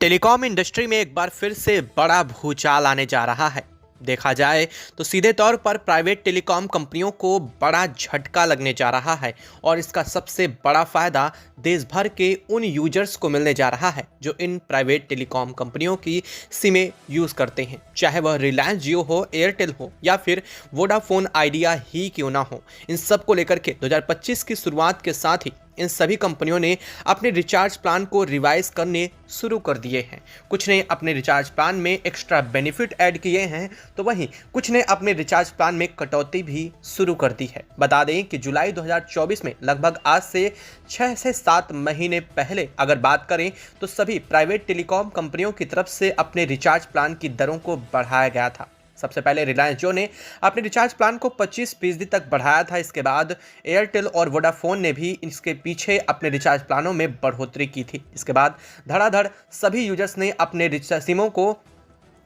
Telecom industry में एक बार फिर से बड़ा भूचाल आने जा रहा है। देखा जाए तो सीधे तौर पर प्राइवेट टेलीकॉम कंपनियों को बड़ा झटका लगने जा रहा है और इसका सबसे बड़ा फायदा देश भर के उन यूजर्स को मिलने जा रहा है जो इन प्राइवेट टेलीकॉम कंपनियों की सिमें यूज़ करते हैं, चाहे वह रिलायंस जियो हो, एयरटेल हो या फिर वोडाफोन आइडिया ही क्यों ना हो। इन सब को लेकर के 2025 की शुरुआत के साथ ही इन सभी कंपनियों ने अपने रिचार्ज प्लान को रिवाइज करने शुरू कर दिए हैं। कुछ ने अपने रिचार्ज प्लान में एक्स्ट्रा बेनिफिट ऐड किए हैं, तो वहीं कुछ ने अपने रिचार्ज प्लान में कटौती भी शुरू कर दी है। बता दें कि जुलाई 2024 में लगभग आज से 6 से 7 महीने पहले अगर बात करें तो सभी प्राइवेट टेलीकॉम कंपनियों की तरफ से अपने रिचार्ज प्लान की दरों को बढ़ाया गया था। सबसे पहले रिलायंस जियो ने अपने रिचार्ज प्लान को 25% तक बढ़ाया था। इसके बाद एयरटेल और वोडाफोन ने भी इसके पीछे अपने रिचार्ज प्लानों में बढ़ोतरी की थी। इसके बाद धड़ाधड़ सभी यूजर्स ने अपने रिचार्ज सिमों को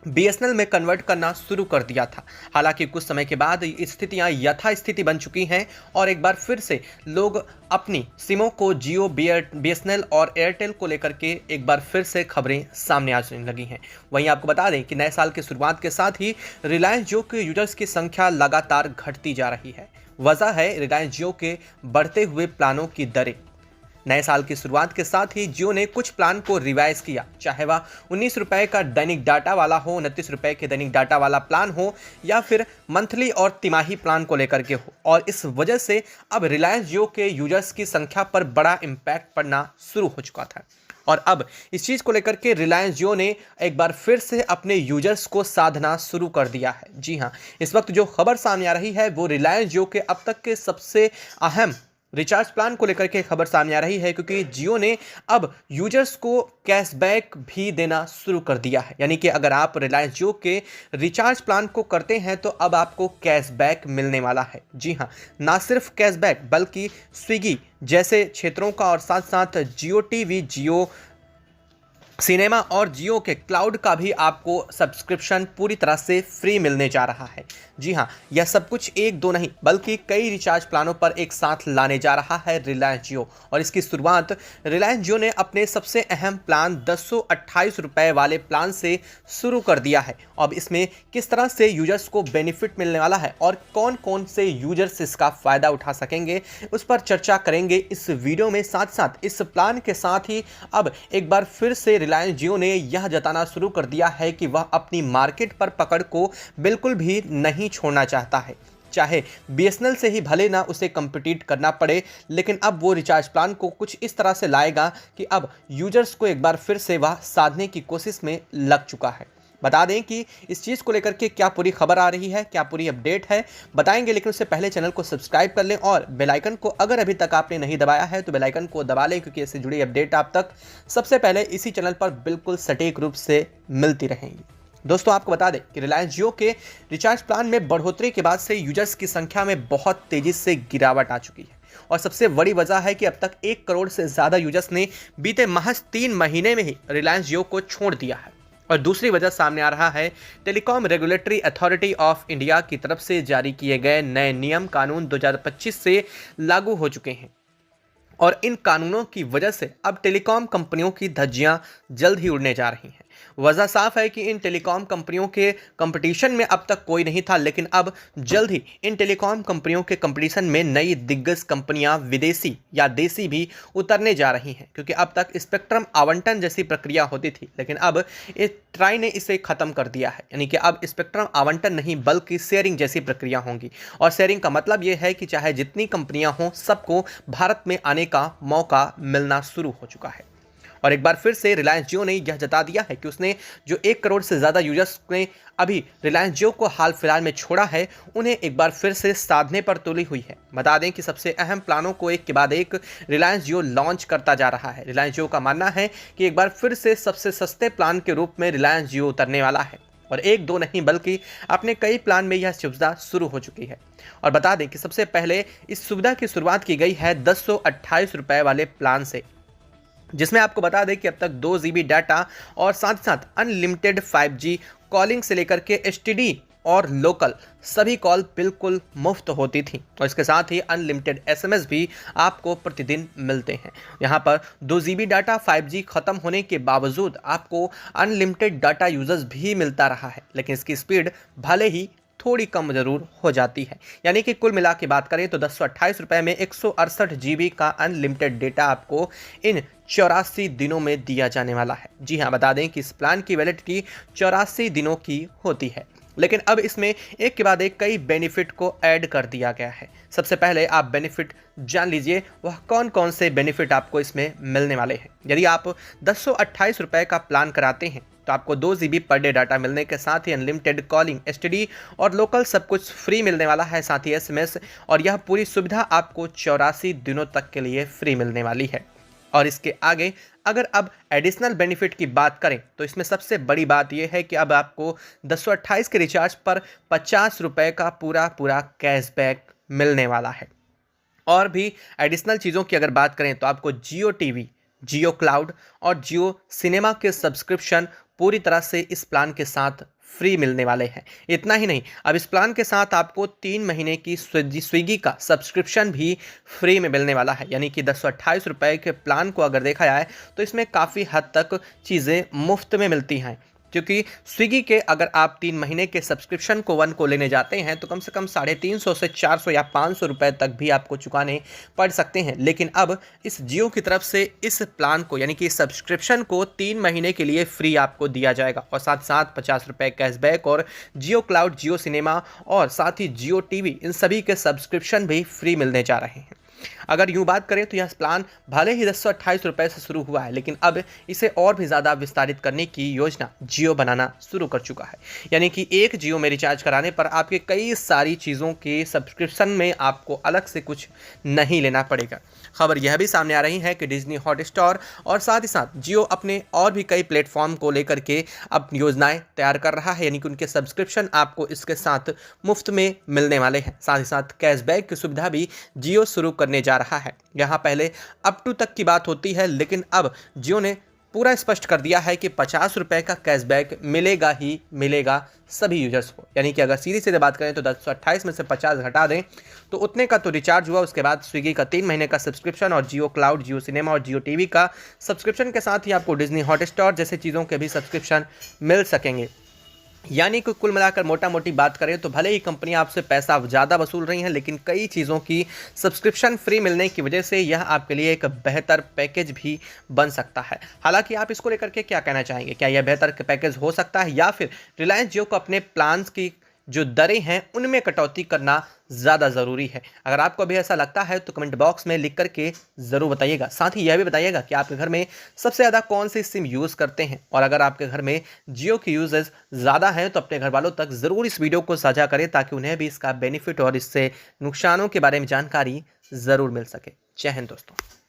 बीएसएनएल में कन्वर्ट करना शुरू कर दिया था। हालांकि कुछ समय के बाद स्थितियां यथास्थिति बन चुकी हैं और एक बार फिर से लोग अपनी सिमों को जियो, बीएसएनएल और एयरटेल को लेकर के एक बार फिर से खबरें सामने आने लगी हैं। वहीं आपको बता दें कि नए साल की शुरुआत के साथ ही रिलायंस जियो के यूजर्स की संख्या लगातार घटती जा रही है। वजह है रिलायंस जियो के बढ़ते हुए प्लानों की दरें। नए साल की शुरुआत के साथ ही जियो ने कुछ प्लान को रिवाइज किया, चाहे वह 19 रुपए का दैनिक डाटा वाला हो, 29 रुपए के दैनिक डाटा वाला प्लान हो या फिर मंथली और तिमाही प्लान को लेकर के हो। और इस वजह से अब रिलायंस जियो के यूजर्स की संख्या पर बड़ा इम्पैक्ट पड़ना शुरू हो चुका था। और अब इस चीज़ को लेकर के रिलायंस जियो ने एक बार फिर से अपने यूजर्स को साधना शुरू कर दिया है। जी हाँ, इस वक्त जो खबर सामने आ रही है वो रिलायंस जियो के अब तक के सबसे अहम रिचार्ज प्लान को लेकर के खबर सामने आ रही है, क्योंकि जियो ने अब यूजर्स को कैशबैक भी देना शुरू कर दिया है। यानी कि अगर आप रिलायंस जियो के रिचार्ज प्लान को करते हैं तो अब आपको कैशबैक मिलने वाला है। जी हाँ, ना सिर्फ कैशबैक बल्कि स्विगी जैसे क्षेत्रों का और साथ साथ जियो टीवी, जियो सिनेमा और जियो के क्लाउड का भी आपको सब्सक्रिप्शन पूरी तरह से फ्री मिलने जा रहा है। जी हाँ, यह सब कुछ एक दो नहीं बल्कि कई रिचार्ज प्लानों पर एक साथ लाने जा रहा है रिलायंस जियो। और इसकी शुरुआत रिलायंस जियो ने अपने सबसे अहम प्लान 1028 रुपये वाले प्लान से शुरू कर दिया है। अब इसमें किस तरह से यूजर्स को बेनिफिट मिलने वाला है और कौन कौन से यूजर्स इसका फ़ायदा उठा सकेंगे, उस पर चर्चा करेंगे इस वीडियो में। साथ साथ इस प्लान के साथ ही अब एक बार फिर से रिलायंस जियो ने यह जताना शुरू कर दिया है कि वह अपनी मार्केट पर पकड़ को बिल्कुल भी नहीं छोड़ना चाहता है। चाहे बीएसएनएल से ही भले ना उसे कम्पिटिट करना पड़े, लेकिन अब वो रिचार्ज प्लान को कुछ इस तरह से लाएगा कि अब यूजर्स को एक बार फिर से वह साधने की कोशिश में लग चुका है। बता दें कि इस चीज़ को लेकर के क्या पूरी खबर आ रही है, क्या पूरी अपडेट है, बताएंगे। लेकिन उससे पहले चैनल को सब्सक्राइब कर लें और बेल आइकन को अगर अभी तक आपने नहीं दबाया है तो बेल आइकन को दबा लें, क्योंकि इससे जुड़ी अपडेट आप तक सबसे पहले इसी चैनल पर बिल्कुल सटीक रूप से मिलती रहेंगी। दोस्तों, आपको बता दें कि रिलायंस जियो के रिचार्ज प्लान में बढ़ोतरी के बाद से यूजर्स की संख्या में बहुत तेज़ी से गिरावट आ चुकी है। और सबसे बड़ी वजह है कि अब तक 1 करोड़ से ज़्यादा यूजर्स ने बीते महज 3 महीने में ही रिलायंस जियो को छोड़ दिया है। और दूसरी वजह सामने आ रहा है telecom regulatory authority of India की तरफ से जारी किए गए नए नियम कानून 2025 से लागू हो चुके हैं। और इन कानूनों की वजह से अब टेलीकॉम कंपनियों की धज्जियां जल्द ही उड़ने जा रही हैं। वजह साफ है कि इन टेलीकॉम कंपनियों के कंपटीशन में अब तक कोई नहीं था, लेकिन अब जल्द ही इन टेलीकॉम कंपनियों के कंपटीशन में नई दिग्गज कंपनियां विदेशी या देसी भी उतरने जा रही हैं। क्योंकि अब तक स्पेक्ट्रम आवंटन जैसी प्रक्रिया होती थी, लेकिन अब ट्राई ने इसे ख़त्म कर दिया है। यानी कि अब स्पेक्ट्रम आवंटन नहीं बल्कि शेयरिंग जैसी प्रक्रिया होंगी। और शेयरिंग का मतलब ये है कि चाहे जितनी कंपनियां हों, सबको भारत में आने का मौका मिलना शुरू हो चुका है। और एक बार फिर से रिलायंस जियो ने यह जता दिया है कि उसने जो 1 करोड़ से ज़्यादा यूजर्स ने अभी रिलायंस जियो को हाल फिलहाल में छोड़ा है, उन्हें एक बार फिर से साधने पर तुली हुई है। बता दें कि सबसे अहम प्लानों को एक के बाद एक रिलायंस जियो लॉन्च करता जा रहा है। रिलायंस जियो का मानना है कि एक बार फिर से सबसे सस्ते प्लान के रूप में रिलायंस जियो उतरने वाला है। और एक दो नहीं बल्कि अपने कई प्लान में यह सुविधा शुरू हो चुकी है। और बता दें कि सबसे पहले इस सुविधा की शुरुआत की गई है 1028 रुपये वाले प्लान से, जिसमें आपको बता दें कि अब तक 2 GB डाटा और साथ साथ अनलिमिटेड 5G कॉलिंग से लेकर के STD और लोकल सभी कॉल बिल्कुल मुफ्त होती थी और इसके साथ ही अनलिमिटेड एसएमएस भी आपको प्रतिदिन मिलते हैं। यहाँ पर 2 GB डाटा 5G खत्म होने के बावजूद आपको अनलिमिटेड डाटा यूजर्स भी मिलता रहा है, लेकिन इसकी स्पीड भले ही थोड़ी कम जरूर हो जाती है। यानी कि कुल मिला के बात करें तो 1028 रुपये में 168 GB का अनलिमिटेड डेटा आपको इन 84 दिनों में दिया जाने वाला है। जी हाँ, बता दें कि इस प्लान की वैलिडिटी 84 दिनों की होती है, लेकिन अब इसमें एक के बाद एक कई बेनिफिट को ऐड कर दिया गया है। सबसे पहले आप बेनिफिट जान लीजिए वह कौन कौन से बेनिफिट आपको इसमें मिलने वाले हैं। यदि आप 1028 रुपये का प्लान कराते हैं तो आपको 2 GB पर डे डाटा मिलने के साथ ही अनलिमिटेड कॉलिंग, एसटीडी और लोकल सब कुछ फ्री मिलने वाला है, साथ ही एसएमएस, और यह पूरी सुविधा आपको 84 दिनों तक के लिए फ्री मिलने वाली है। और इसके आगे अगर अब एडिशनल बेनिफिट की बात करें तो इसमें सबसे बड़ी बात यह है कि अब आपको 1028 के रिचार्ज पर 50 रुपये का पूरा कैशबैक मिलने वाला है। और भी एडिशनल चीज़ों की अगर बात करें तो आपको जियो टीवी, जियो क्लाउड और जियो सिनेमा के सब्सक्रिप्शन पूरी तरह से इस प्लान के साथ फ्री मिलने वाले हैं। इतना ही नहीं, अब इस प्लान के साथ आपको 3 महीने की स्विगी का सब्सक्रिप्शन भी फ्री में मिलने वाला है। यानी कि 1028 रुपये के प्लान को अगर देखा जाए तो इसमें काफ़ी हद तक चीज़ें मुफ्त में मिलती हैं, क्योंकि स्विगी के अगर आप 3 महीने के सब्सक्रिप्शन को लेने जाते हैं तो कम से कम 350 से 400 या 500 रुपये तक भी आपको चुकाने पड़ सकते हैं। लेकिन अब इस जियो की तरफ से इस प्लान को यानी कि सब्सक्रिप्शन को 3 महीने के लिए फ्री आपको दिया जाएगा और साथ साथ 50 रुपये कैशबैक और जियो क्लाउड, जियो सिनेमा और साथ ही जियो टीवी, इन सभी के सब्सक्रिप्शन भी फ्री मिलने जा रहे हैं। अगर यूँ बात करें तो यह प्लान भले ही 1028 रुपये से शुरू हुआ है, लेकिन अब इसे और भी ज़्यादा विस्तारित करने की योजना जियो बनाना शुरू कर चुका है। यानी कि एक जियो में रिचार्ज कराने पर आपके कई सारी चीज़ों के सब्सक्रिप्शन में आपको अलग से कुछ नहीं लेना पड़ेगा। खबर यह भी सामने आ रही है कि डिज्नी हॉटस्टार और साथ ही साथ जियो अपने और भी कई प्लेटफॉर्म को लेकर के अब योजनाएं तैयार कर रहा है, यानी कि उनके सब्सक्रिप्शन आपको इसके साथ मुफ्त में मिलने वाले हैं। साथ ही साथ कैशबैक की सुविधा भी जियो शुरू करने जा रहा है। यहाँ पहले अप टू तक की बात होती है, लेकिन अब जियो ने पूरा स्पष्ट कर दिया है कि 50 रुपये का कैशबैक मिलेगा ही मिलेगा सभी यूजर्स को। यानी कि अगर सीधी सीधे बात करें तो 1028 में से 50 घटा दें तो उतने का तो रिचार्ज हुआ, उसके बाद स्विगी का 3 महीने का सब्सक्रिप्शन और जियो क्लाउड, जियो सिनेमा और जियो टीवी का सब्सक्रिप्शन के साथ ही आपको डिज्नी हॉटस्टार जैसे चीज़ों के भी सब्सक्रिप्शन मिल सकेंगे। यानी कि कुल मिलाकर मोटा मोटी बात करें तो भले ही कंपनी आपसे पैसा ज़्यादा वसूल रही हैं, लेकिन कई चीज़ों की सब्सक्रिप्शन फ्री मिलने की वजह से यह आपके लिए एक बेहतर पैकेज भी बन सकता है। हालांकि आप इसको लेकर के क्या कहना चाहेंगे? क्या यह बेहतर पैकेज हो सकता है या फिर रिलायंस जियो को अपने प्लान्स की जो दरें हैं उनमें कटौती करना ज़्यादा ज़रूरी है? अगर आपको भी ऐसा लगता है तो कमेंट बॉक्स में लिख करके ज़रूर बताइएगा। साथ ही यह भी बताइएगा कि आपके घर में सबसे ज़्यादा कौन सी सिम यूज़ करते हैं, और अगर आपके घर में जियो की यूजेस ज़्यादा हैं तो अपने घर वालों तक ज़रूर इस वीडियो को साझा करें ताकि उन्हें भी इसका बेनिफिट और इससे नुकसानों के बारे में जानकारी ज़रूर मिल सके। जय हिंद दोस्तों।